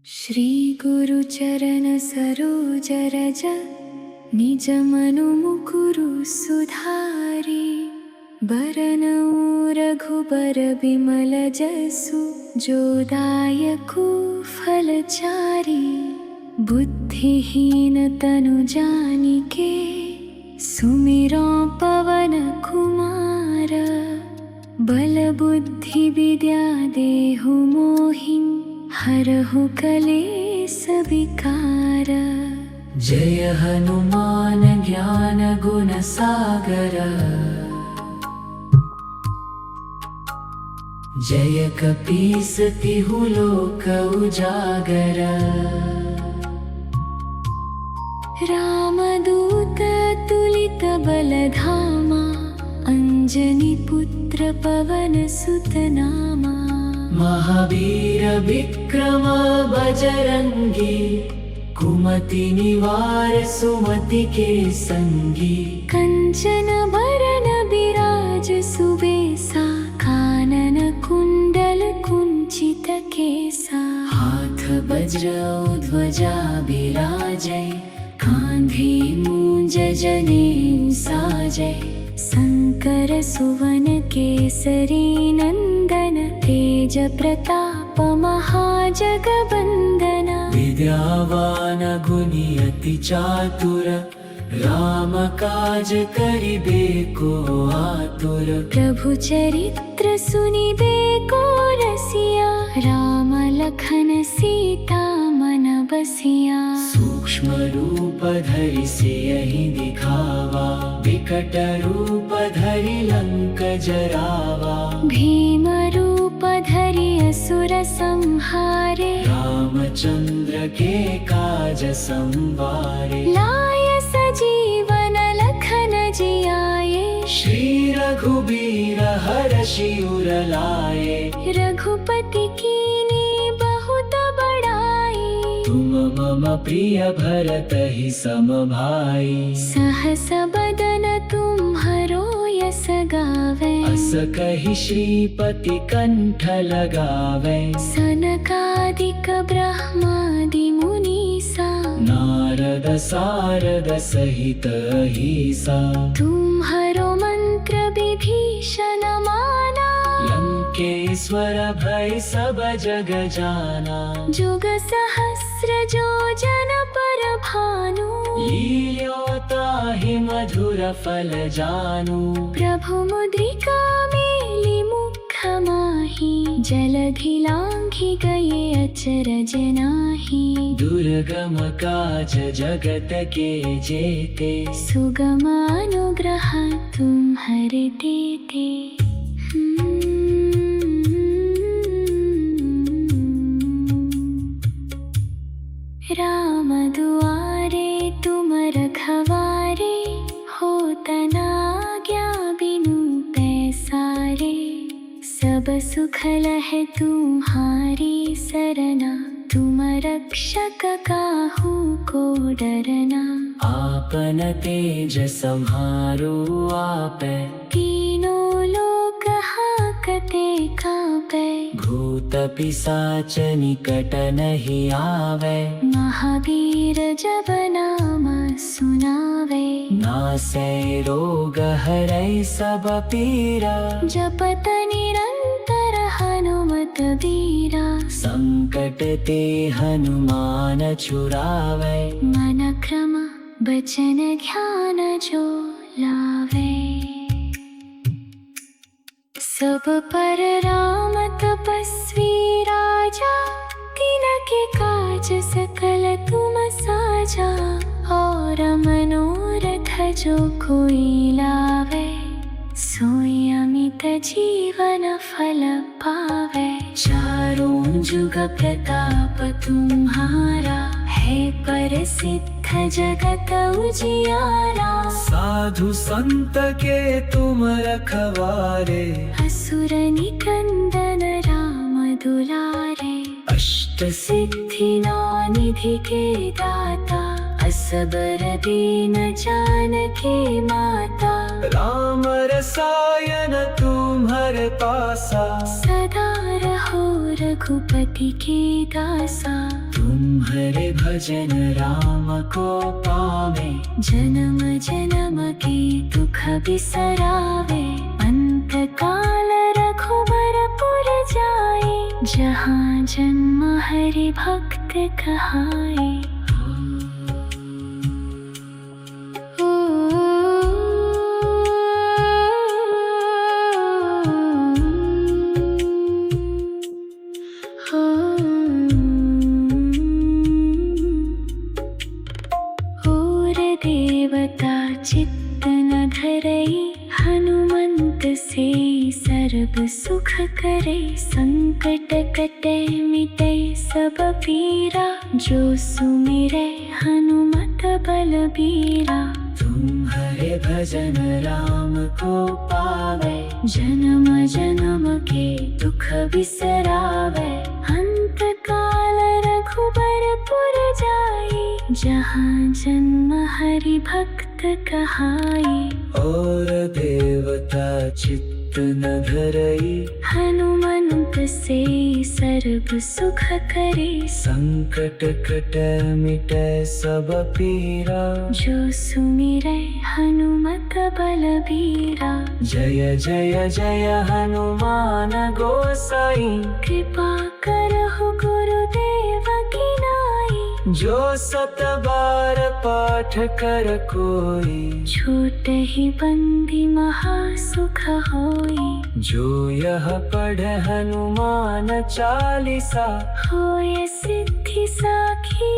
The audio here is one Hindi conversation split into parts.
श्री गुरु चरण सरोज रज निज मनु मुकुरु सुधारी। बरनऊ रघुबर बिमल जसु जो दायकु फलचारी। बुद्धिहीन तनु जानिके सुमिरो पवन कुमार। बल बुद्धि विद्या देहु मोहिं हरहु कलेस विकार। जय हनुमान ज्ञान गुण सागर। जय कपीस तिहु लोक उजागर। रामदूत तुलित बलधामा अंजनी पुत्र पवन सुत नामा। महावीर विक्रम बजरंगी कुमति निवार सुमति के संगी। कंचन बरन बिराज सुबेसा कानन कुंडल कुंचित केसा। हाथ वज्र ध्वजा बिराजै कांधे मूंज जनेऊ साजै। शंकर सुवन केसरी नंदन तेज प्रताप महाजगवंदन। विद्यावान गुणी अति चातुर राम काज करिबे को आतुर। प्रभु चरित्र सुनिबे को रसिया राम लखन सीता मन बसिया। सूक्ष्म रूप धरि सियहि दिखावा विकट रूप धरि लंक जरावा। भीम रूप धरि असुर संहारे रामचंद्र के काज संवारे। लाय सजीवन लखन जियाए श्री रघुबीर हरषि उर लाए। रघुपति कीन्ही बहुत बड़ाई तुम मम प्रिय भरतहि सम भाई। सहस बदन तुम्हरो यस गावै अस कहि श्रीपति कंठ लगावै। सनकादिक ब्रह्मादि मुनीसा नारद सारद सहित अहिसा। तुम्हरो मंत्र विभीषण माना लंकेश्वर भय सब जग जाना। जुग सहस्र जो जन पर भानु लील्योताहि मधुर फल जानू। प्रभु मुद्रिका मेलि मुख माहि जलधि लांघि गए अचरज नाहि। दुर्गम काज जगत के जेते सुगम अनुग्रह तुम्हरे तेते। राम दुआरे तुम रखवारे होत न आज्ञा बिनु पैसारे। सब सुख लहै तुम्हारी सरना तुम रक्षक काहू को डरना। आपन तेज सम्हारो आपै तीनों लोक हाकते कांपै। भूत पिशाच निकट नहीं आवे महावीर जब नाम सुनावे। नासै रोग हरै सब पीरा जपत निरंतर हनुमत बीरा। संकट ते हनुमान छुड़ावे मन क्रम बचन ध्यान जो लावे। सब पर राम तपस्वी राजा तिनके काज सकल तुम साजा। और मनोरथ जो कोई लावे सोई अमित जीवन फल पावे। चारों जुग प्रताप तुम्हारा है प्रसिद्ध जगत उजियारा। साधु संत के तुम रखवारे असुर निकंदन राम दुलारे। अष्ट सिद्धि नौ निधि के दाता असबर दीन जानकी माता। राम रसायन तुम्हारे पासा, सदा रहो रघुपति के दासा। तुम्हारे भजन राम को पावे, जन्म जन्म के दुख बिसरावे। अंत काल रघुबरपुर जाए, जहाँ जन्म हरि भक्त कहाए। देवता चित्त न धरई, हनुमंत से सर्व सुख करे। संकट कटे मिटे सब पीरा, जो सुमिरे हनुमत बलबीरा। तुम्हारे भजन राम को पावे, जन्म जन्म के दुख बिसरावे। अंत काल रघुबरपुर जाए, जहाँ जन्म हरि भक्त कहाए। और देवता चित्त न धरई, हनुमंत से सर्व सुख करे। संकट कट मिटे सब पीरा, जो सुमिरे हनुमत बलबीरा। जय जय जय हनुमान गोसाई, कृपा करहु गुरुदेव की नाई। जो सत बार पाठ कर कोई, छूट ही बंदी महा सुख होई। जो यह पढ़ हनुमान चालीसा, होय सिद्धि साखी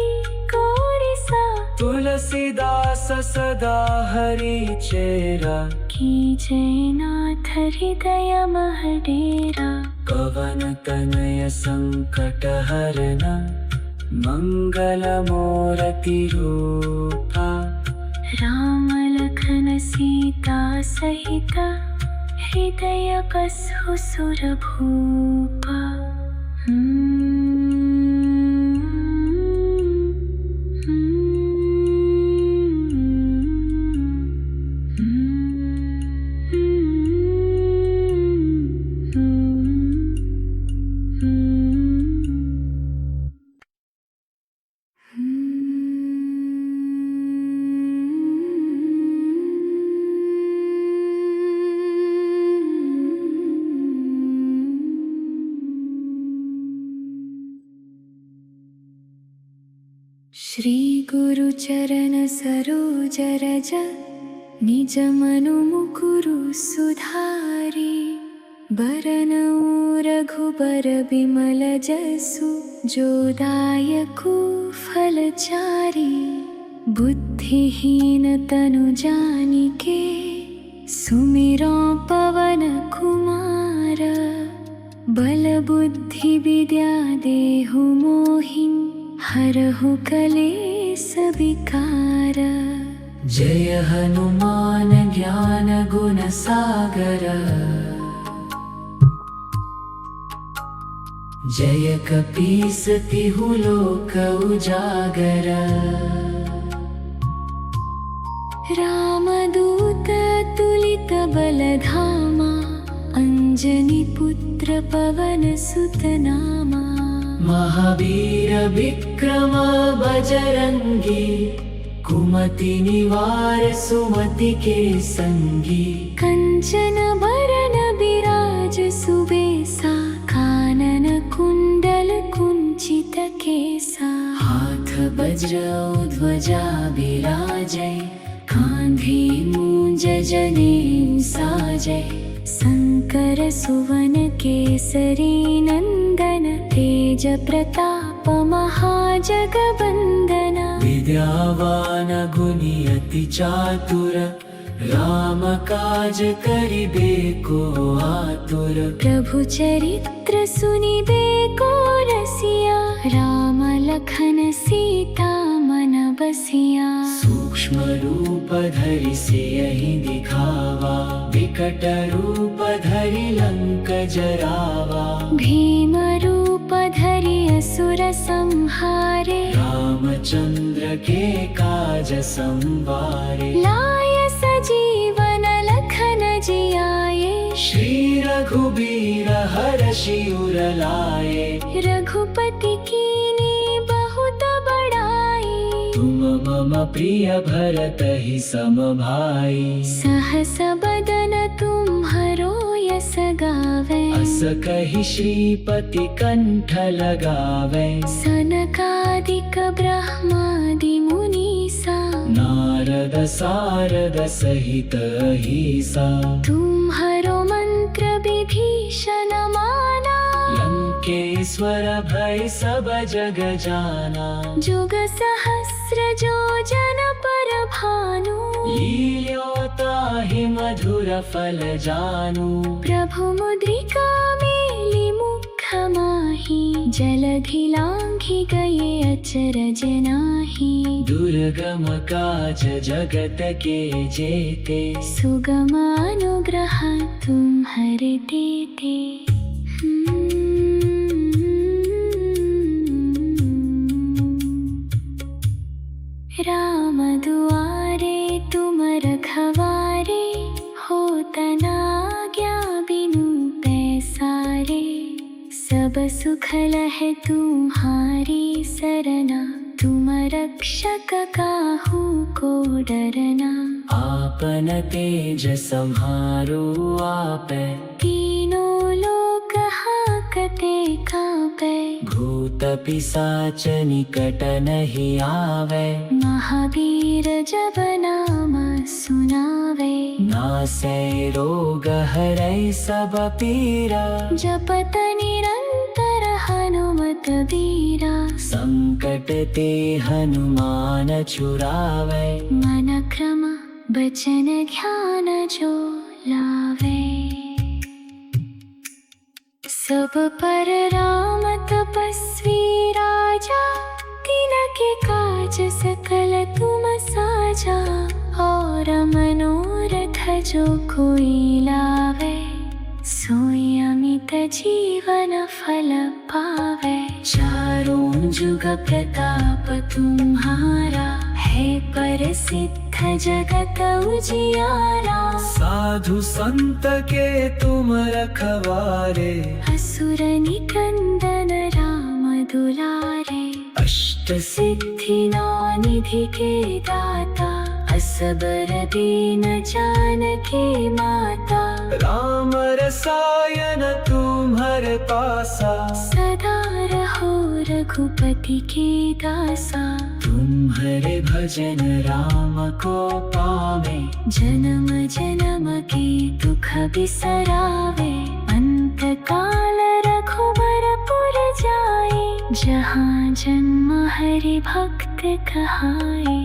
गौरी सा। तुलसीदास सदा हरि चेरा, कीजय नाथ हृदय मह डेरा। पवन तनय संकट हरना, मंगल मूर्ति रूपा। राम लखन सीता सहित, हृदय बसहु सुर भूपा। श्री गुरु चरण सरोज रज, निज मनु मुकुरु सुधारी। बरनउँ रघुबर बिमल जसु, जो दायकु फलचारी। बुद्धिहीन तनु जानिके, सुमिरौ पवन कुमार। बल बुद्धि विद्या देहु मोहिं, हरहु कलेस विकार। जय हनुमान ज्ञान गुण सागर, जय कपीस तिहु लोक उजागर। रामदूत तुलित बल धामा, अंजनी पुत्र पवन सुत नामा। महावीर विक्रम बजरंगी, कुमति निवार सुमति के संगी। कंचन बरन बिराज सुबेसा, कानन कुंडल कुंचित केसा। हाथ वज्र ध्वजा बिराजै, कांधे मूंज जनेऊ साजै। शंकर सुवन केसरी नंदन, तेज प्रताप महाजगवंदन। विद्यावान गुणी अति चातुर, राम काज करिबे को आतुर। प्रभु चरित्र सुनिबे को रसिया, राम लखन सीता मन बसिया। सूक्ष्म रूप धरि सियहि दिखावा, विकट रूप धरि लंक जरावा। भीम रूप धरि असुर संहारे रामचंद्र के काज संवारे लाय सजीवन लखन जियाए श्री रघुबीर हरषि उर लाए रघुपति कीन्ही बहुत बड़ाई तुम मम प्रिय भरत ही सम भाई सहस बदन तुम्हरो यस गावे अस कहि श्रीपति कंठ लगावे सनकादिक ब्रह्मादि मुनीसा नारद सारद सहित अहिसा तुम्हरो मंत्र विभीषण माना लंकेश्वर भय सब जग जाना जुग सहस्र जो जन पर भानु लील्योताहि मधुर फल जानू प्रभु मुद्रिका मेली मुख माही जलधि लांघि गए अचरज नाहि दुर्गम काज जगत के जेते सुगम अनुग्रह तुम्हरे देते राम दुआरे तुम रखवारे होत न आज्ञा बिनु पैसारे सब सुख लहै तुम्हारी सरना तुम रक्षक काहू को डरना आपन तेज सम्हारो आपै तीनों लोक हाकते कांपै भूत पिशाच निकट नहीं आवे महावीर जब नाम सुनावे नासै रोग हरै सब पीरा जपत निरंतर हनुमत बीरा संकट ते हनुमान छुड़ावे मन क्रम बचन ध्यान जो लावे सब पर राम तपस्वी राजा तिनके काज सकल तुम साजा और मनोरथ जो कोई लावे सोई अमित जीवन फल पावे चारों जुग प्रताप तुम्हारा है प्रसिद्ध जगत उजियारा साधु संत के तुम रखवारे असुर निकंदन राम दुलारे अष्ट सिद्धि नौ निधि के दाता असबर दीन जानकी माता राम रसायन तुम्हर पासा सदा रहो रघुपति के दासा तुम्हारे भजन राम को पावे जन्म जन्म के दुख बिसरावे अंत काल रघुबरपुर जाए जहाँ जन्म हरि भक्त कहाए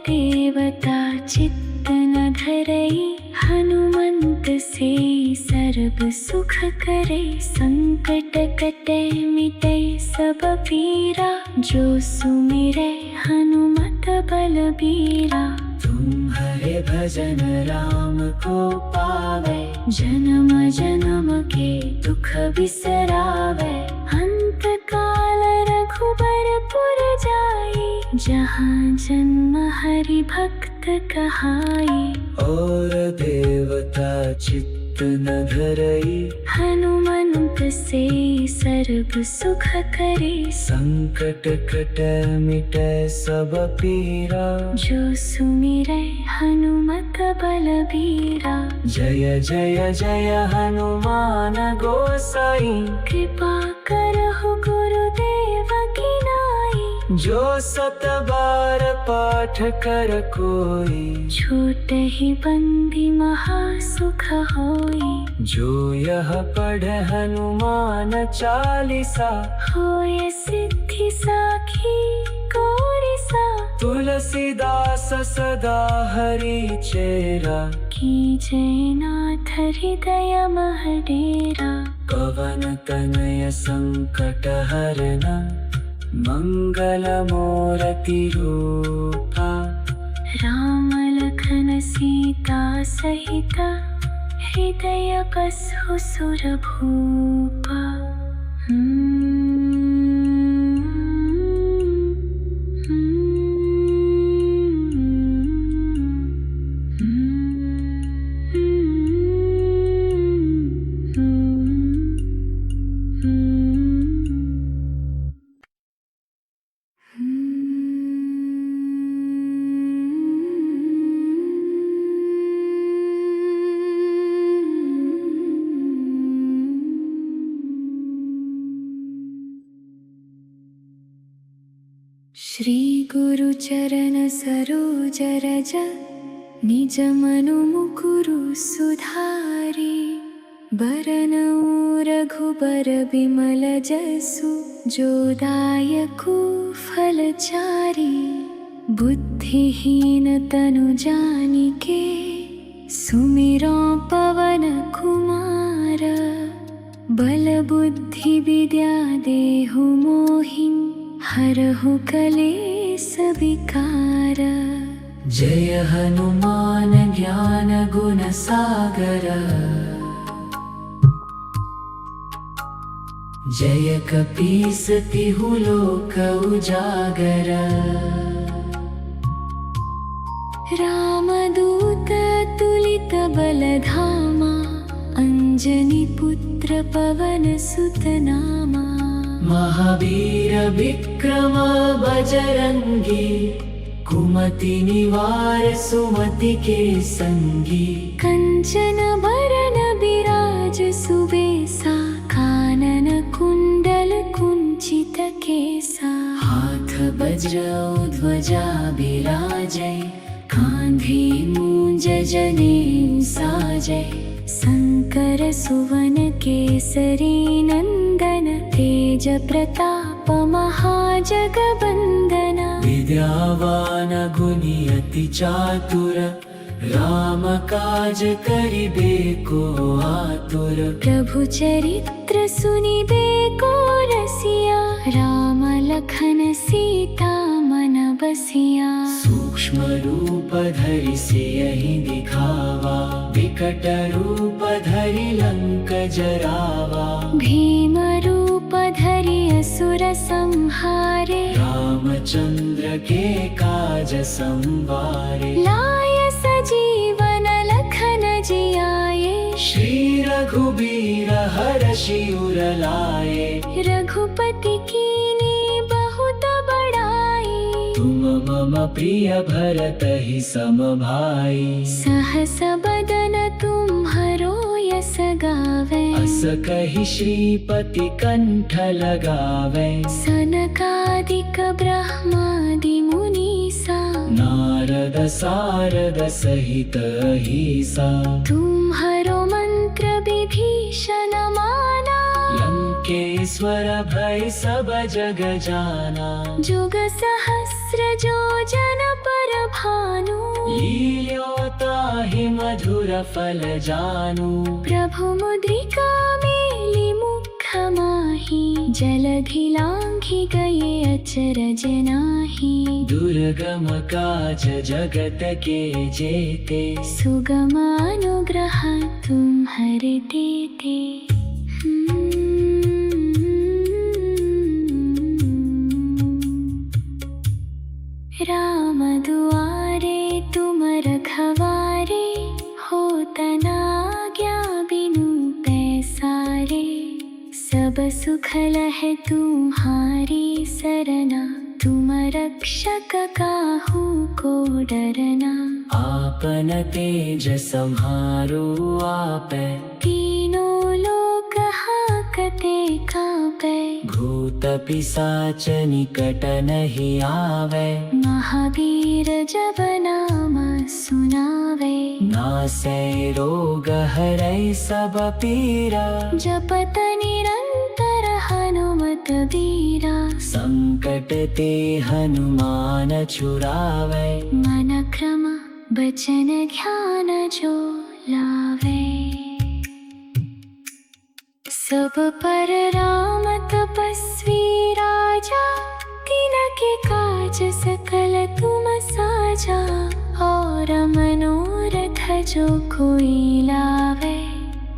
देवता चित्त न धरई हनुमंत से सर्व सुख करे संकट कटे मिटे सब पीरा जो सुमिरे हनुमत बलबीरा तुम्हारे भजन राम को पावे जन्म जन्म के दुख बिसरावे अंत काल रघुबरपुर जाए जहाँ जन्म हरि भक्त कहाए और देवता चित्त न धरई हनुमंत से सर्व सुख करे संकट कट मिटे सब पीरा जो सुमिरे हनुमत बलबीरा जय जय जय हनुमान गोसाई कृपा करहु गुरुदेव की नाई जो सत बार पाठ कर कोई छोट ही बंदी महासुख होई जो यह पढ़ हनुमान चालीसा होय सिद्धि साखी गौरीसा तुलसीदास सदा हरि चेरा की जय नाथ हृदय महडेरा पवनतनय सङ्कटहरण मङ्गलमूर्तिरूपा राम लखन सीता सहित हृदय बसहु सुरभूपा। श्री गुरु चरण सरोज रज निज मनु मुकुरु सुधारी। बरनउँ रघुबर बिमल जसु जो दायकु फलचारी। बुद्धिहीन तनु जानिके सुमिरौं पवन कुमार। बल बुद्धि विद्या देहु मोहिं हरहु कलेस विकार। जय हनुमान ज्ञान गुण सागर जय कपीस तिहु लोक उजागर। रामदूत तुलित बलधामा अंजनी पुत्र पवन सुत नामा। महावीर विक्रम बजरंगी कुमति निवार सुमति के संगी। कंचन बरन बिराज सुबेसा कानन कुंडल कुंचित केसा। हाथ वज्र ध्वजा बिराजै कांधे मूंज जनेऊ साजै। शंकर सुवन केसरी नंदन तेज प्रताप महाजगवंदन। विद्यावान गुणी अति चातुर राम काज करिबे को आतुर। प्रभु चरित्र सुनिबे को रसिया राम लखन सीता मन बसिया। सूक्ष्म रूप धरि सियहि दिखावा विकट रूप धरि लंक जरावा। भीम रूप धरि असुर संहारे रामचंद्र के काज संवारे। लाय सजीवन लखन जियाए श्री रघुबीर हरषि उर लाए। रघुपति कीन्ही बहुत बड़ाई। तुम मम प्रिय भरतहि सम भाई। सहस बदन तुम्हरो यस गावै। अस कहि श्रीपति कंठ लगावै। सनकादिक ब्रह्मादि मुनीसा नारद सारद सहित अहिसा। तुम्हरो मंत्र विभीषण माना। लंकेश्वर भय सब जग जाना। जुग सहस्र जो जन पर भानु। लील्योताहि मधुर फल जानू। प्रभु मुद्रिका मेलि मुख माहि। जलधि लांघि गए अचरज नाही। दुर्गम काज जगत के जेते। सुगम अनुग्रह तुम्हरे तेते। राम दुआरे तुम रखवारे। होत न आज्ञा बिनु पैसारे। सब सुख लहै तुम्हारी सरना। तुम रक्षक काहू को डरना। आपन तेज सम्हारो आपै। तीनों लोक हाकते कांपै। भूत पिशाच निकट नहीं आवे। महावीर जब नाम सुनावे। नासै रोग हरै सब पीरा। जपत निरंतर हनुमत बीरा। संकट ते हनुमान छुड़ावे। मन क्रम बचन ध्यान जो लावे। सब पर राम तपस्वी राजा, तिनके काज सकल तुम साजा। और मनोरथ जो कोई लावे,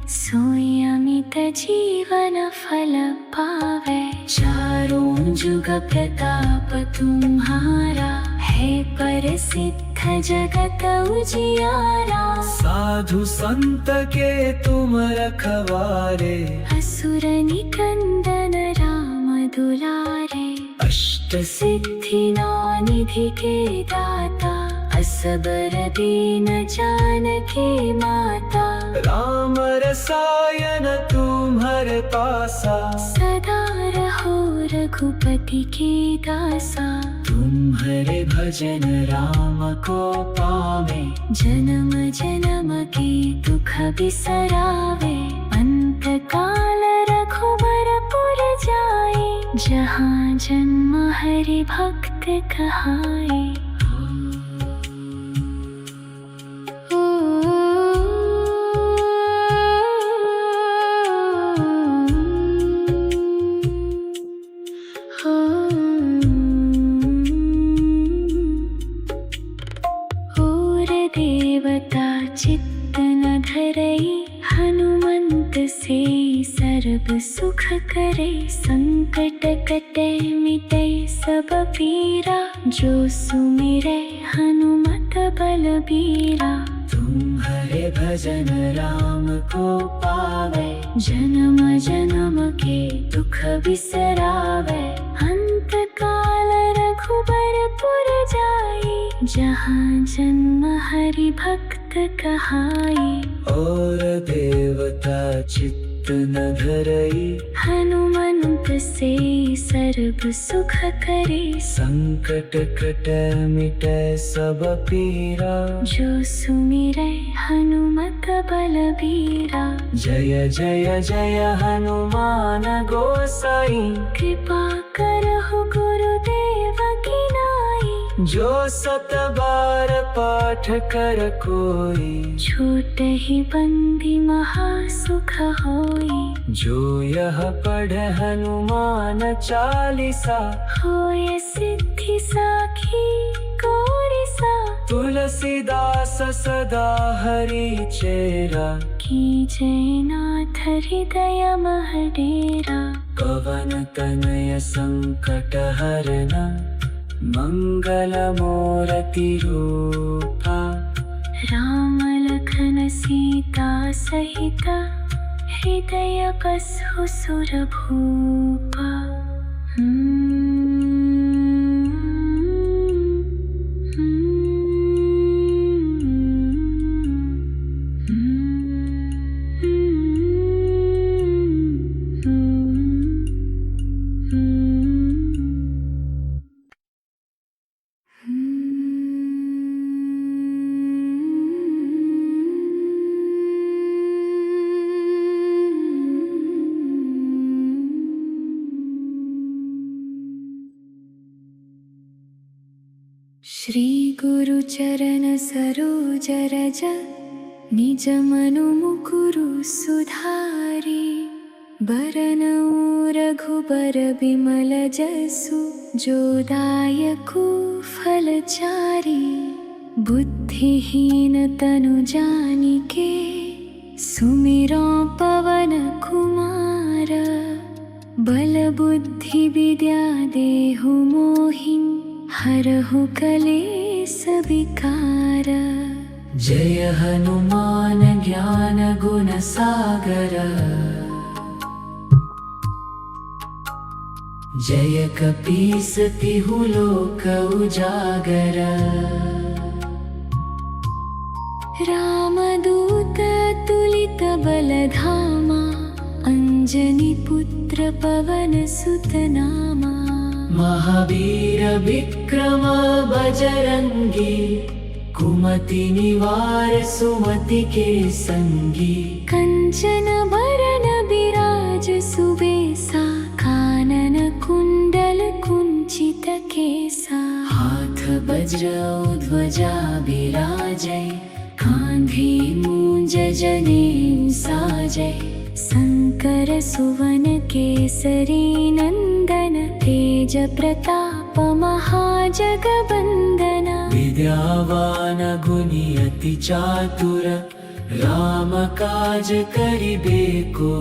सोई अमित जीवन फल पावे। चारों जुग प्रताप तुम्हारा, है प्रसिद्ध जगत उजियारा। साधु संत के तुम रखवारे, असुर निकंदन राम दुलारे। अष्ट सिद्धि नौ निधि के दाता, असबर दीन जानकी माता। राम रसायन तुम्हर पासा, सदा रहो रघुपति के दासा। तुम्हारे भजन राम को पावे, जन्म जन्म के दुख बिसरावे। अंत काल रघुबरपुर जाए, जहाँ जन्म हरि भक्त कहाए। देवता चित्त न धरई, हनुमंत से सर्व सुख करे। संकट कटे मिटे सब पीरा, जो सुमिरे हनुमत बलबीरा। तुम्हारे भजन राम को पावे, जन्म जन्म के दुख बिसरावे। अंत काल रघुबरपुर जाए, जहाँ जन्म हरि भक्त कहाए। और देवता चित्त न धरई, हनुमंत से सर्व सुख करे। संकट कटे मिटे सब पीरा, जो सुमिरे हनुमत बलबीरा। जय जय जय हनुमान गोसाई, कृपा करहु गुरुदेव की नाई। जो सत बार पाठ कर कोई, छूट ही बंदी महासुख होई। जो यह पढ़ हनुमान चालीसा, होय सिद्धि साखी गौरीसा। तुलसीदास सदा हरि चेरा, कीजै नाथ हृदय मह डेरा। पवन तनय संकट हरना, मंगल मूर्ति रूपा। राम लखन सीता सहित, हृदय बसहु सुर भूपा। श्री गुरु चरण सरोज रज, निज मनु मुकुरु सुधारी। बरनउँ रघुबर बिमल जसु, जो दायकु फलचारी। बुद्धिहीन तनु जानिके, सुमिरौ पवन कुमार। बल बुद्धि विद्या देहु मोहिं, हरहु कलेस विकार। जय हनुमान ज्ञान गुण सागर, जय कपीस तिहु लोक उजागर। रामदूत तुलित बलधामा, अंजनी पुत्र पवन सुत नामा। महावीर विक्रम बजरंगी, कुमति निवार सुमति के संगी। कंचन बरन बिराज सुबेसा, कानन कुंडल कुंचित केसा। हाथ वज्र ध्वजा बिराजै, कांधे मूंज जनेऊ साजै। संकट कर सुवन केसरी नंदन तेज प्रताप महाजगबंदन विद्यावान गुणी अति चातुर राम काज करिबे को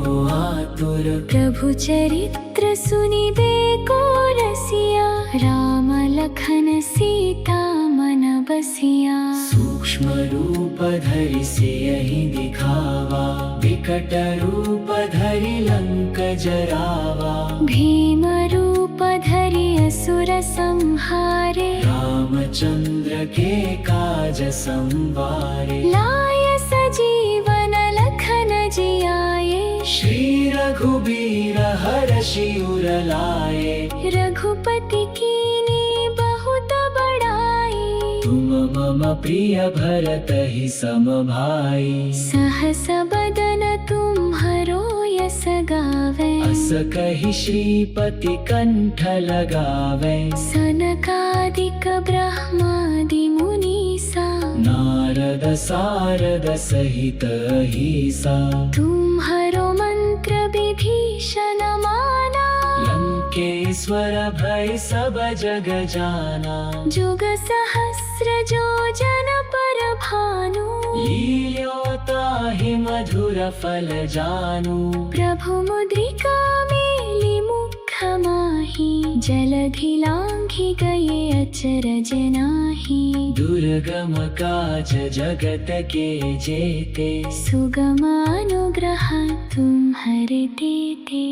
आतुर प्रभु चरित्र सुनिबे को रसिया राम लखन सीता मन बसिया सूक्ष्म रूप धरि सियहि दिखावा विकट रूप धरि लंक जरावा भीम रूप धरि असुर संहारे रामचंद्र के काज संवारे लाय सजीवन लखन जियाए श्री रघुबीर हरषि उर लाए रघुपति कीन्ही बहुत बड़ाई तुम मम प्रिय भरतहि सम भाई सहस बदन तुम्हरो यस गावे अस कहि श्रीपति कंठ लगावे सनकादिक ब्रह्मादि मुनीसा नारद सारद सहित अहिसा तुम्हरो मंत्र विभीषण माना लंकेश्वर भय सब जग जाना जुग सहस्र जो जन पर भानु लील्योताहि मधुर फल जानू प्रभु मुद्रिका मेलि मुख माहि जलधि लांघि गए अचरज नाहि दुर्गम काज जगत के जेते सुगम अनुग्रह तुम्हरे देते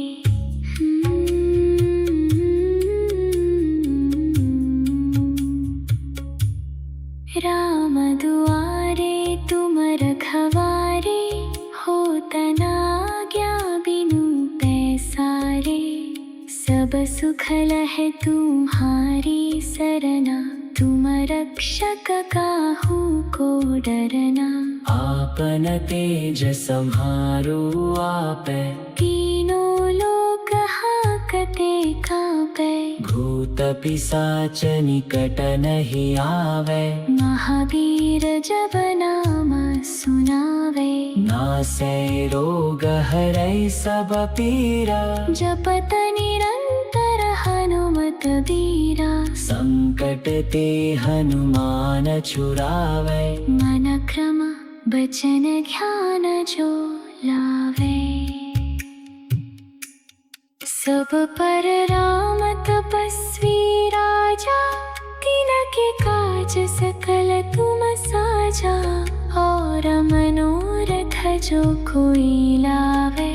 राम दुआरे तुम रखवारे होत न आज्ञा बिनु पैसारे सब सुख लहै तुम्हारी सरना तुम रक्षक काहू को डरना आपन तेज सम्हारो आपै तीनों लोक हाकते कांपै भूत पिशाच निकट नहीं आवे महावीर जब नाम सुनावे नासै रोग हरै सब पीरा जपत निरंतर हनुमत बीरा संकट ते हनुमान छुड़ावे मन क्रम बचन ध्यान जो लावे सब पर राम तपस्वी राजा तिनके काज सकल तुम साजा और मनोरथ जो कोई लावे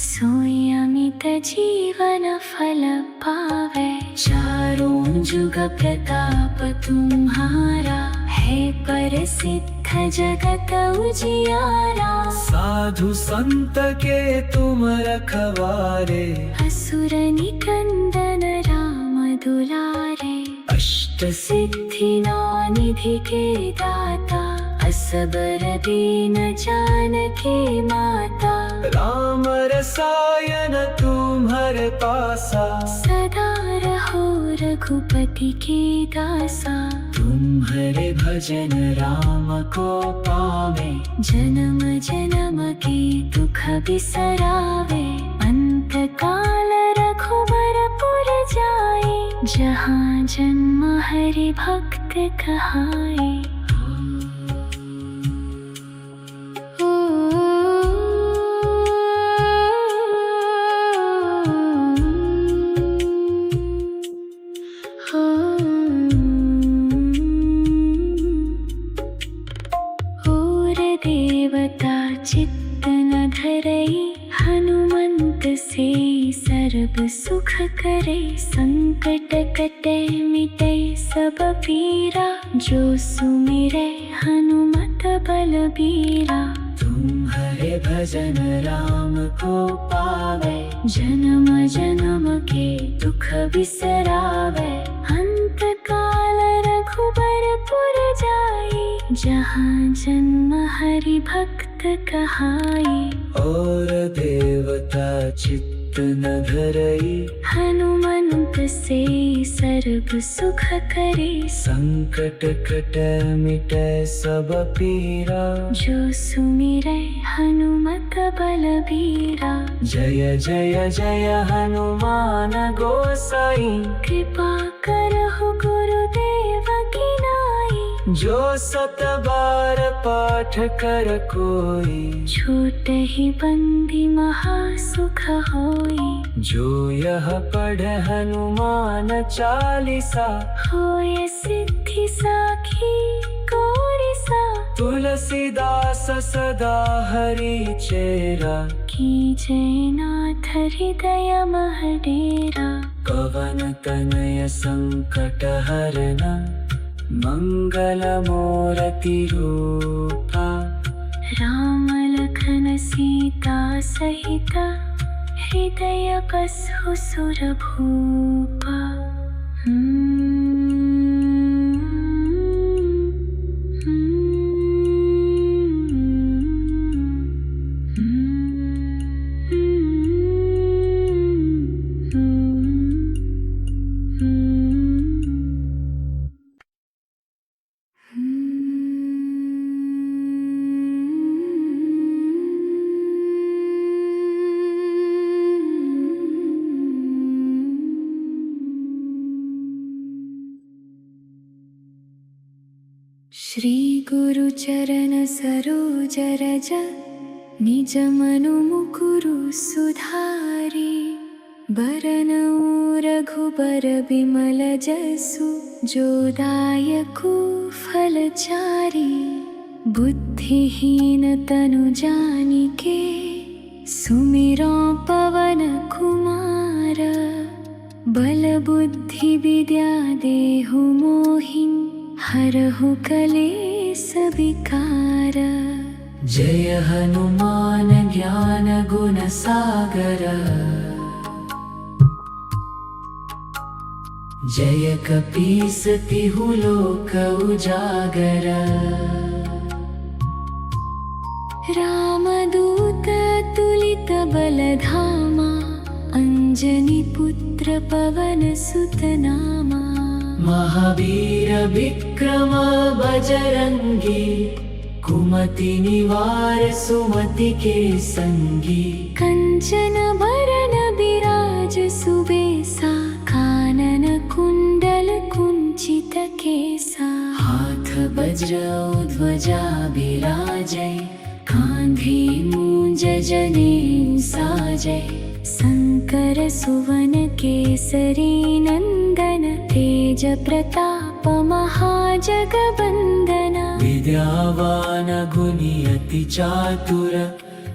सोई अमित जीवन फल पावे चारों जुग प्रताप तुम्हारा है प्रसिद्ध जगत उजियारा साधु संत के तुम रखवारे असुर निकंदन राम दुलारे अष्ट सिद्धि नौ निधि के दाता असबर दीन जानकी माता राम रसायन तुम्हर पासा सदा रहो रघुपति के दासा तुम्हारे भजन राम को पावे जन्म जन्म के दुख बिसरावे अंत काल रघुबर पुर जाए जहाँ जन्म हरि भक्त कहाए देवता चित्त न धरई हनुमंत से सर्व सुख करे संकट कटे मिटे सब पीरा जो सुमिरे हनुमत बलबीरा तुम्हारे भजन राम को पावे जन्म जन्म के दुख बिसरावे अंत काल रघुबर पुर जाए जहाँ जन्म हरि भक्त कहाए और देवता चित्त चित न धरई। हनुमंत से सर्व सुख करे। संकट कट मिटै सब पीरा। जो सुमिरै हनुमत बलबीरा। जय जय जय हनुमान गोसाई। कृपा करहु गुरुदेव की नाई। जो सत बार पाठ कर कोई। छूटहि बंदी महा सुख होई। जो यह पढ़ हनुमान चालीसा। होय सिद्धि साखी गौरीसा। तुलसीदास सदा हरि चेरा। कीजय नाथ हृदय मह डेरा। पवन तनय संकट हरना। मंगल मूर्ति रूपा। राम लखन सीता सहित। हृदय बसहु सुर भूपा। श्री गुरु चरण सरोज रज। निज मनु मुकुरु सुधारी। बरनउँ रघुबर बिमल जसु। जो दायकु फलचारी। बुद्धिहीन तनु जानिके। सुमिरौ पवन कुमार। बल बुद्धि विद्या देहु मोहिं। हरहु कलेस विकार। जय हनुमान ज्ञान गुण सागर। जय कपीस तिहु लोक उजागर। रामदूत तुलित बल धामा। अंजनी पुत्र पवन सुत नामा। महावीर विक्रम बजरंगी। कुमति निवार सुमति के संगी। कंचन बरन बिराज सुबेसा। कानन कुंडल कुंचित केसा। हाथ वज्र ध्वजा बिराजै। कांधे मूंज जनेऊ साजै। शंकर सुवन केसरी नंदन। तेज प्रताप महाजगवंदन। विद्यावान गुणी अति चातुर।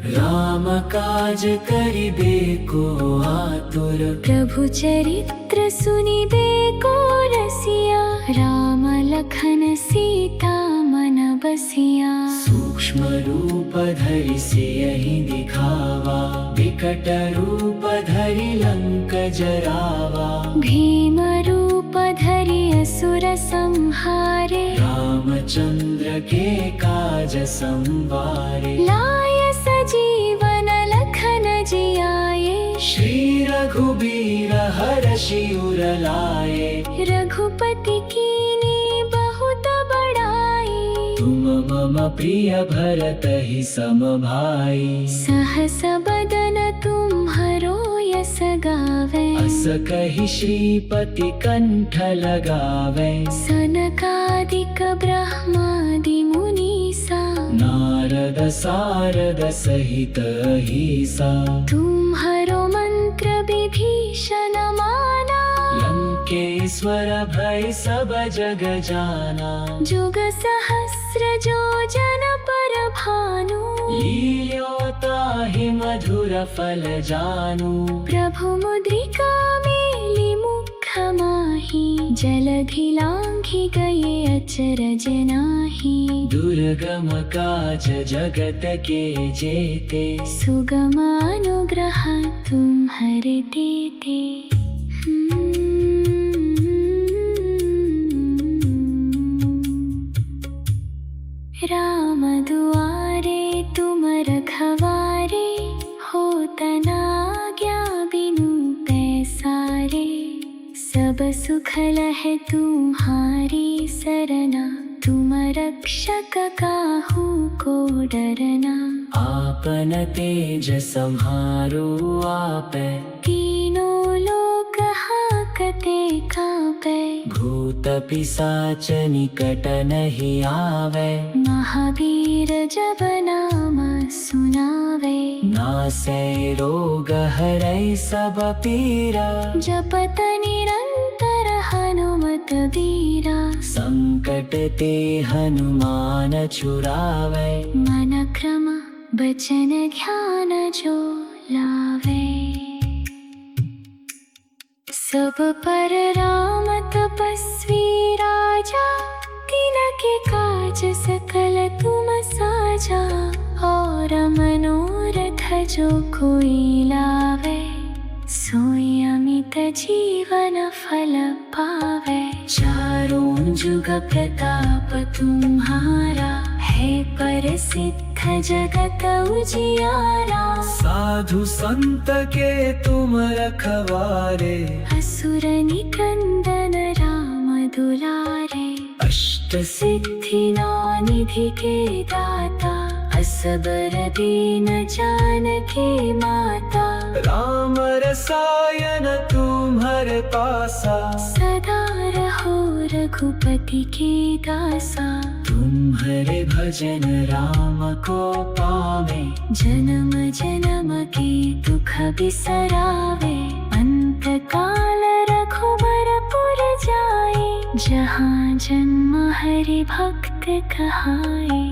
राम काज करिबे को आतुर। प्रभु चरित्र सुनिबे को रसिया। राम लखन सीता मन बसिया। सूक्ष्म रूप धरि सियहि दिखावा। विकट रूप धरि लंक जरावा। भीम रूप धरि असुर संहारे। रामचंद्र के काज संवारे। लाय सजीवन लखन जियाए। श्री रघुबीर हरषि उर लाए। रघुपति कीन्ही बहुत बड़ाई। तुम मम प्रिय भरतहि सम भाई। सहस बदन तुम्हरो यस गावै। अस कहि श्रीपति कंठ लगावै। सनकादिक ब्रह्मादि मुनीसा। नारद सारद सहित अहिसा। तुम्हरो मंत्र विभीषण माना। लंकेश्वर भय सब जग जाना। जुग सहस्र जो जन पर भानु। लील्योताहि मधुर फल जानू। प्रभु मुद्रिका मेलि मुख माहि। जलधि लांघि गए अचरज नाहि। दुर्गम काज जगत के जेते। सुगम अनुग्रह तुम्हरे देते। राम दुआरे तुम रखवारे। होत न आज्ञा सब सुख लहे तुम्हारी सरना, तुम रक्षक काहू को डरना। आपन तेज सम्हारो आपै, तीनों लोक हाकते कांपै। भूत पिशाच निकट नहीं आवे, महावीर जब नाम सुनावे। नासै रोग हरै सब पीरा, जपत निरंतर हनुमत बीरा। संकट ते हनुमान छुड़ावे, मन क्रम बचन ध्यान जो लावे। सब पर राम तपस्वी राजा, तिनके काज सकल तुम साजा। और मनोरथ जो कोई लावे, सोई अमित जीवन फल पावे। चारों जुग प्रताप तुम्हारा, है प्रसिद्ध जगत उजियारा। साधु संत के तुम रखवारे, असुर निकंदन राम दुलारे। अष्ट सिद्धि नौ निधि के दाता, असबर दीन जानकी माता। राम रसायन तुम्हर पासा, सदा रहो रघुपति के दासा। तुम्हारे भजन राम को पावे, जन्म जन्म के दुख बिसरावे। अंत काल रघुबरपुर जाए, जहाँ जन्म हरि भक्त कहाए।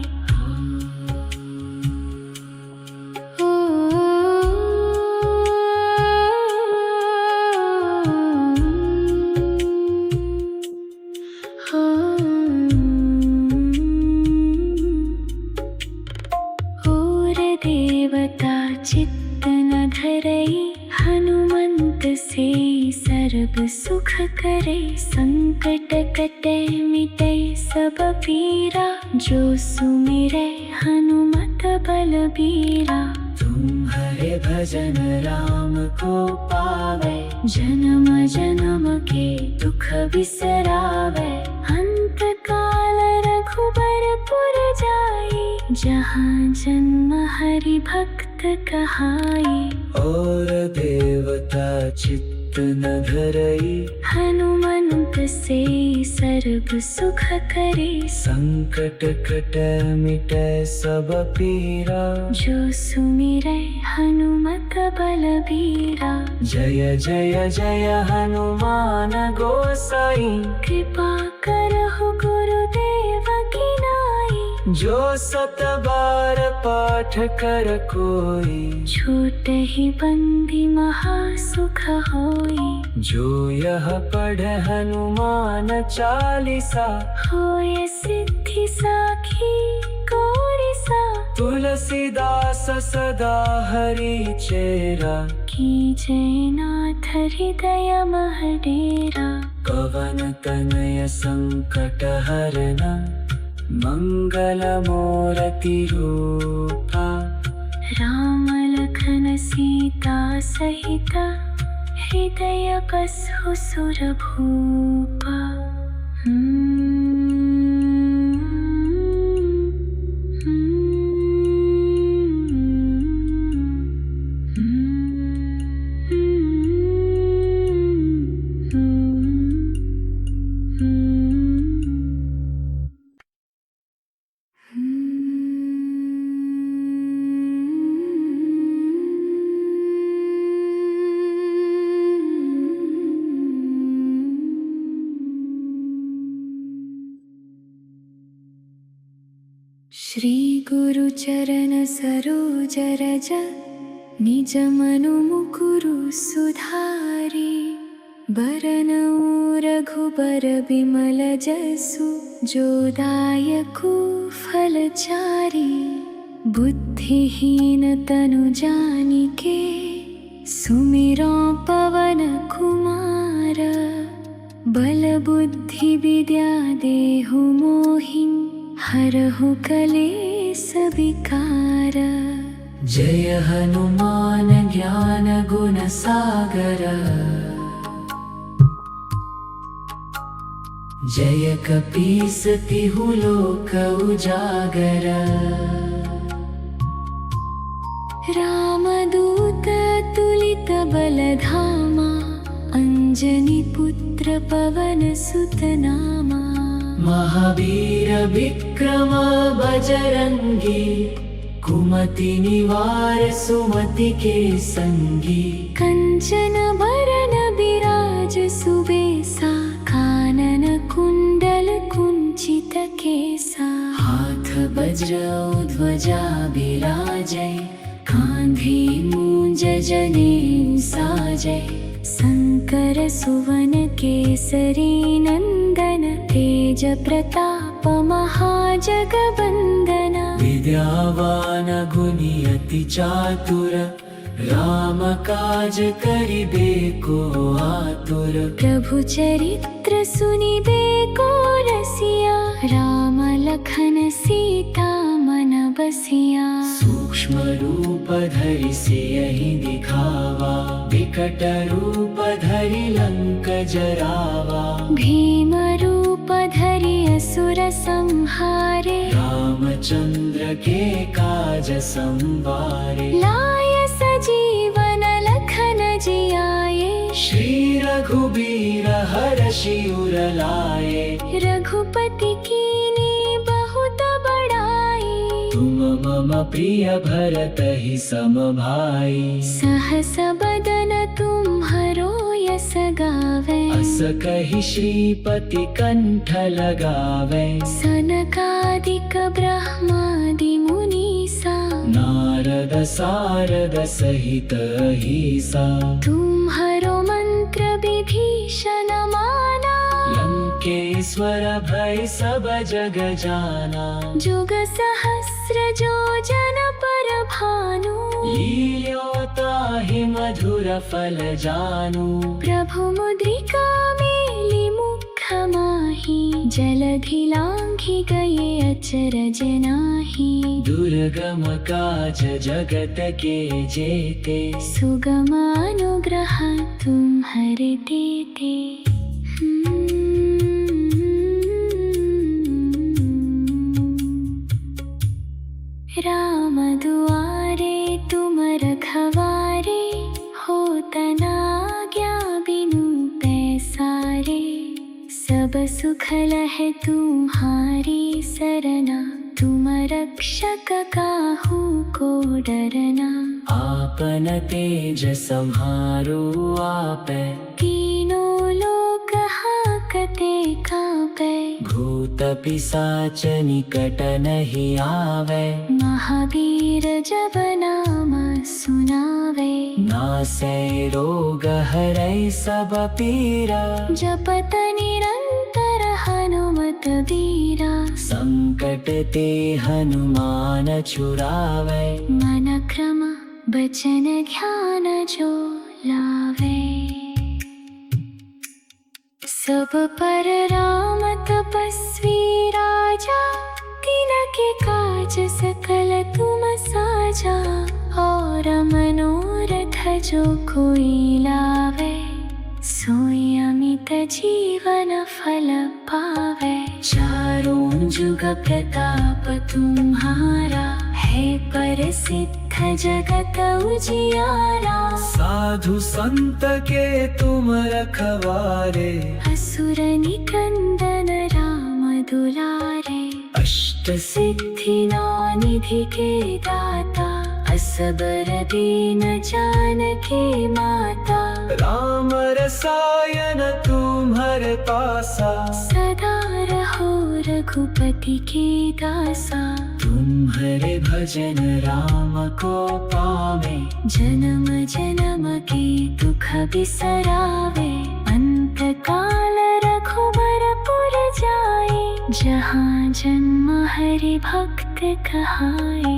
देवता चित्त न धरई, हनुमंत से सर्व सुख करे। संकट कटे मिटे सब पीरा, जो सुमिरै हनुमत बलबीरा। तुम्हारे भजन राम को पावे, जन्म जन्म के दुख बिसरावे। अंत काल रघुबरपुर जाए, जहाँ जन्म हरि भक्त कहाए। और देवता चित्त न धरई, हनुमंत से सर्व सुख करे। संकट कटे मिटे सब पीरा, जो सुमिरै हनुमत बलबीरा। जय जय जय हनुमान गोसाई, कृपा करहु गुरुदेव की नाई। जो सत बार पाठ कर कोई, छोट ही बंदी महासुख होई। जो यह पढ़े हनुमान चालीसा, होय सिद्धि साखी गौरीसा। तुलसीदास सदा हरि चेरा, कीजै नाथ हृदय मह डेरा। पवन तनय संकट हरना, मंगल मूर्ति रूपा। राम लखन सीता सहित, हृदय बसहु सुर भूपा। श्री गुरु चरण सरोज रज, निज मनु मुकुरु सुधारी। बरनउँ रघुबर बिमल जसु, जो दायकु फलचारी। बुद्धिहीन तनु जानिके, सुमिरौ पवन कुमार। बल बुद्धि विद्या देहु मोहिं, हरहु कलेस विकार। जय हनुमान ज्ञान गुण सागर, जय कपीसतिहु लोक उजागर रामदूत तुलित बलधामा अंजनी पुत्र पवन सुत नामा महावीर विक्रम बजरंगी कुमति निवार सुमति के संगी कंचन बरन विराज सुबेसा कानन कुंडल कुंचित केसा हाथ वज्र ध्वजा विराजै कांधे मूंज जनेऊ साजै शंकर सुवन केसरी नंदन तेज प्रताप महाजगवंदन विद्यावान गुणी अति चातुर राम काज करिबे को आतुर प्रभु चरित्र सुनिबे को रसिया राम लखन सीता मन बसिया सूक्ष्म रूप धरि सियहि दिखावा विकट रूप धरि लंक जरावा भीम रूप धरि असुर संहारे रामचंद्र के काज संवारे लाय सजीवन लखन जियाए श्री रघुबीर हरषि उर लाए रघुपति कीन्ही बहुत बड़ाई तुम मम प्रिय भरतहि सम भाई सहस बदन तुम्हरो यस गावे अस कहि श्रीपति कंठ लगावे सनकादिक ब्रह्मादि मुनीसा नारद सारद सहित अहिसा तुम्हरो मंत्र विभीषण माना लंकेश्वर भय सब जग जाना जुग सहस्र जो जन पर भानु लील्योताहि मधुर फल जानू प्रभु मुद्रिका मेलि मुख माहि जलधि लांघि गए अचरज नाहि दुर्गम काज जगत के जेते सुगम अनुग्रह तुम्हरे देते राम दुआरे तुम रखवारे होत न आज्ञा बिनु पैसारे सब सुख लहै तुम्हारी सरना तुम रक्षक काहू को डरना आपन तेज सम्हारो आपै तीनों लोक हाकते कांपै भूत पिशाच निकट नहीं आवे महावीर जब नाम सुनावे नासै रोग हरै सब पीरा जपत निरंतर हनुमत बीरा संकट ते हनुमान छुड़ावे मन क्रम बचन ध्यान जो लावे सब पर राम तपस्वी राजा तिनके काज सकल तुम साजा और मनोरथ जो कोई लावे सोई अमित जीवन फल पावे चारों जुग प्रताप तुम्हारा है प्रसिद्ध जगत उजियारा साधु संत के तुम रखवारे असुर निकंदन राम दुलारे अष्ट सिद्धि नौ निधि के दाता असबर दीन जानकी माता राम रसायन तुम्हरे पासा सदा रहो रघुपति के दासा तुम्हारे भजन राम को पावे जन्म जन्म के दुख बिसरावे अंत काल रघुबर पुर जाए जहाँ जन्म हरि भक्त कहाए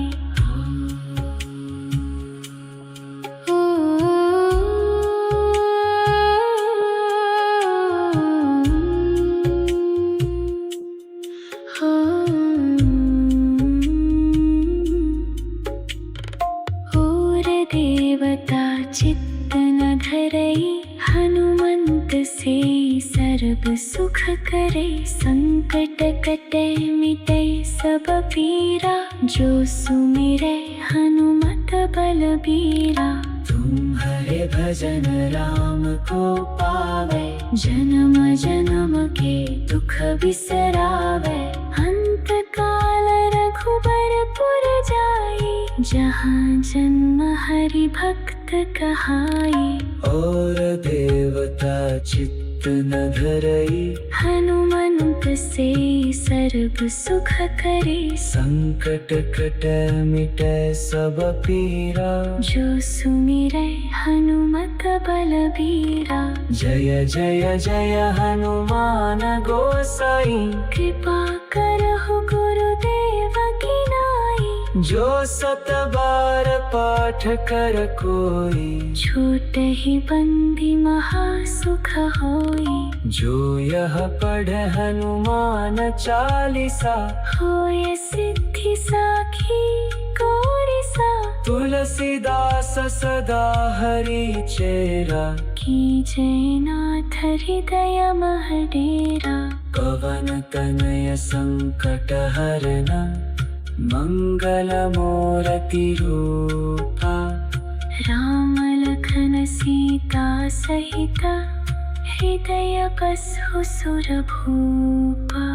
देवता चित्त न धरई हनुमंत से सर्ब सुख करे, संकट कटे मिटे सब पीरा, जो सुमिरै हनुमत बलबीरा। तुम्हारे भजन राम को पावे, जन्म जन्म के दुख बिसरावे, अंत काल रघुबरपुर जाई, जहाँ जन्म हरि भक्त कहाई। और देवता चित्त न धरई, हनुमंत से सर्ब सुख करे, संकट कटे मिटे सब पीरा, जो सुमिरै हनुमत बलबीरा। जय जय जय हनुमान गोसाई, कृपा करहु गुरुदेव की नाई, जो सत बार पाठ कर कोई, छूट ही बंदी महासुख होई। जो यह पढ़ हनुमान चालीसा, होय सिद्धि साखी गौरीसा, तुलसीदास सदा हरि चेरा, कीजय नाथ हृदय मह डेरा। पवन तनय संकट हरना, मंगल मूर्ति रूपा, राम लखन सीता सहित, हृदय बसहु सुर भूपा।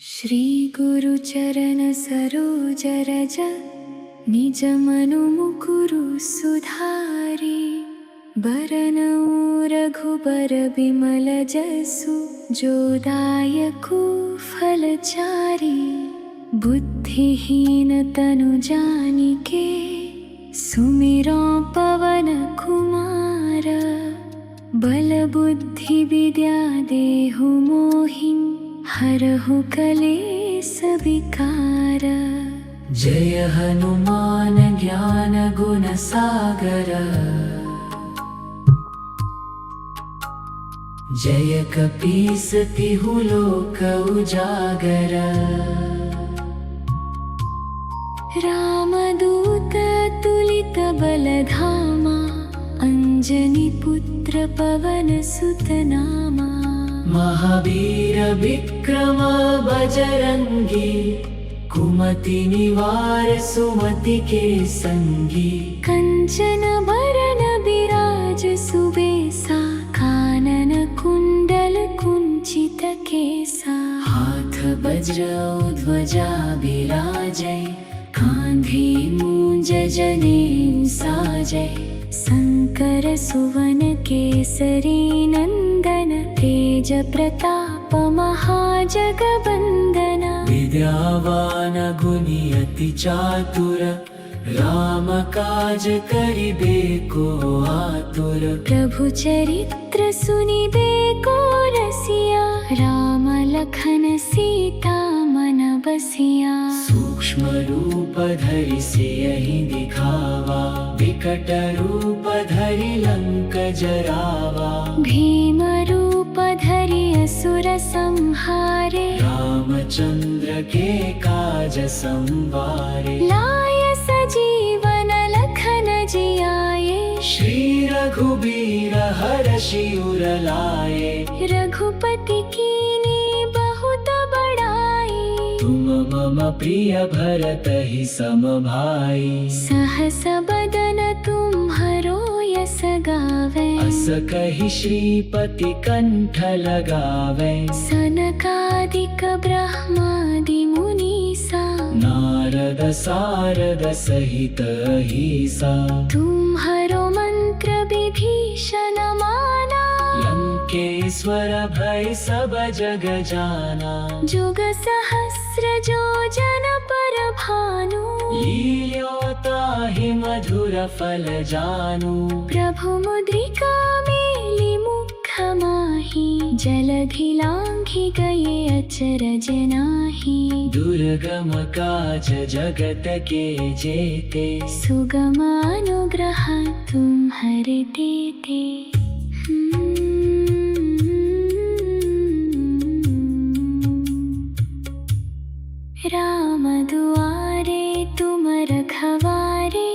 श्री गुरु चरण सरोज रज, निज मनु मुकुरु सुधारी। बरनउँ रघुबर बिमल जसु, जो दायकु फलचारी। बुद्धिहीन तनु जानिके, सुमिरौ पवन कुमार। बल बुद्धि विद्या देहु मोहिं, हरहु कलेस विकार। जय हनुमान ज्ञान गुण सागर, जय कपीस तिहु लोक उजागर। रामदूत तुलित बलधामा, अंजनी पुत्र पवन सुत नामा। महावीर विक्रम बजरंगी, कुमति निवार सुमति के संगी। कंचन बरन बिराज सुबेसा, कानन कुंडल कुंचित केसा। हाथ वज्र ध्वजा बिराजै, कांधे मूंज जनेऊ साजै। शंकर सुवन केसरी नंदन, तेज प्रताप महाजगबंदन। विद्यावान गुणी अति चातुर, राम काज करिबे को आतुर। प्रभु चरित्र सुनिबे को रसिया, राम लखन सीता मन बसिया। सूक्ष्म रूप धरि सियहि दिखावा, विकट रूप धरि लंक जरावा। भीम रूप धरि असुर संहारे, रामचंद्र के काज संवारे। लाय सजीवन लखन जियाए, श्री रघुबीर हरषि उर लाए। रघुपति कीन्ही बहुत बड़ाई, तुम मम प्रिय भरतहि सम भाई। सहस बदन तुम्हरो यस गावै, अस कहि श्रीपति कंठ लगावै। सनकादिक ब्रह्मादि मुनीसा, नारद सारद सहित अहिसा। तुम्हरो मंत्र विभीषण माना, लंकेश्वर भय सब जग जाना। जुग सहस्र जो जन पर भानु, लील्योता माहि मधुर फल जानू। प्रभु मुद्रिका मेली मुख माहि, जलधि लांघि गए अचरज नाहि। दुर्गम काज जगत के जेते, सुगम अनुग्रह तुम्हरे देते। राम दुआरे तुम रखवारे,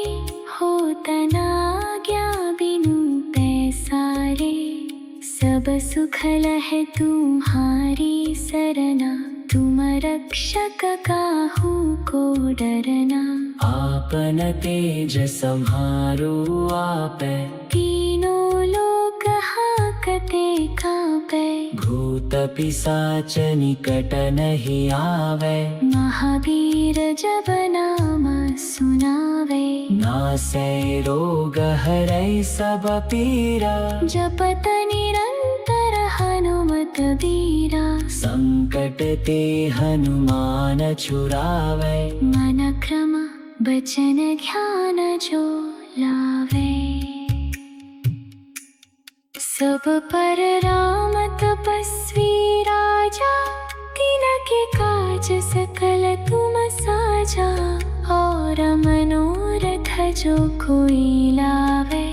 होत न आज्ञा बिनु पैसारे। सब सुख लहै तुम्हारी सरना, तुम रक्षक काहू को डरना। आपन तेज सम्हारो आपै, तीनों लोक हाकते कांपै। भूत पिशाच निकट नहीं आवे, महावीर जब नाम सुनावे। नासै रोग हरै सब पीरा, जपत निरंतर हनुमत बीरा। संकट ते हनुमान छुड़ावे, मन क्रम बचन ध्यान जो लावे। सब पर राम तपस्वी राजा, तिनके काज सकल तुम साजा। और मनोरथ जो कोई लावे,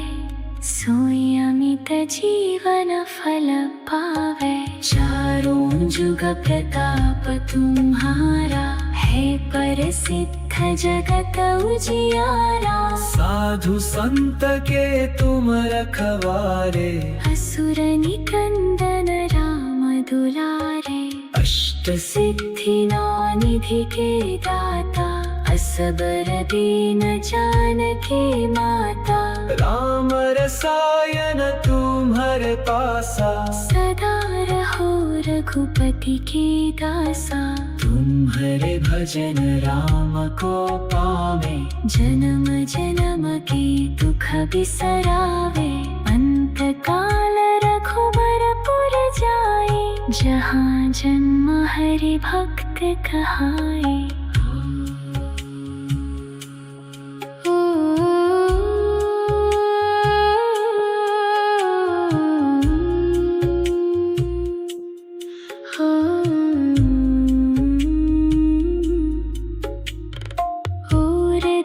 सोई अमित जीवन फल पावे। चारों जुग प्रताप तुम्हारा, है प्रसिद्ध जगत उजियारा। साधु संत के तुम रखवारे, असुर निकंदन राम दुलारे। अष्ट सिद्धि नौ निधि के दाता, असबर दीन जानकी माता। राम रसायन तुम्हारे पासा, सदा रहो रघुपति के दासा। तुम्हारे भजन राम को पावे, जन्म जन्म के दुख बिसरावे। अंत काल रघुबर पुर जाए, जहाँ जन्म हरि भक्त कहाए।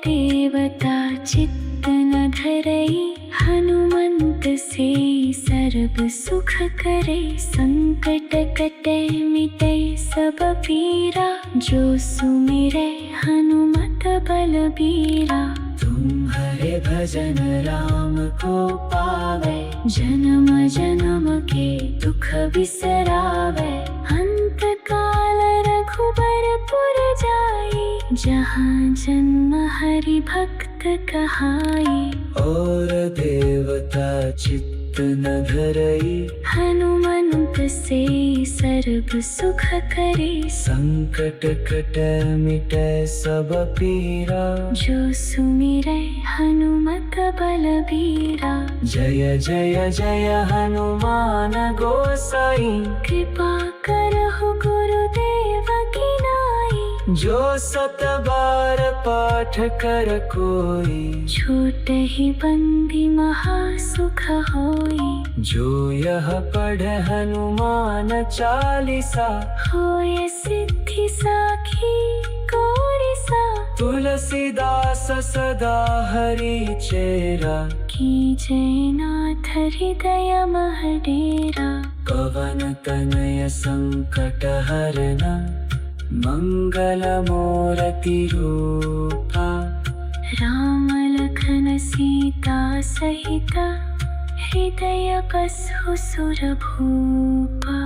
देवता चित्त न धरई, हनुमंत से सर्व सुख करे। संकट कटे मिटे सब पीरा, जो सुमिरै हनुमत बलबीरा। तुम्हारे भजन राम को पावे, जन्म जन्म के दुख बिसरावे। अंत काल रघुबर पुर जाई, जहाँ जन्म हरि भक्त कहाई। और देवता चित्त न धरई, हनुमंत से सर्व सुख करे। संकट कट मिटे सब पीरा, जो सुमिरै हनुमत बलबीरा। जय जय जय हनुमान गोसाई, कृपा करहु गुरुदेव की नाई। जो सत बार पाठ कर कोई, छूट ही बंदी महा सुख होई। जो यह पढ़े हनुमान चालीसा, होय सिद्धि साखी गौरीसा। तुलसीदास सदा हरि चेरा, कीजय नाथ हृदय मह डेरा। पवन तनय संकट हरना, मंगल मूर्ति रूपा। राम लखन सीता सहित, हृदय बसहु सुर भूपा।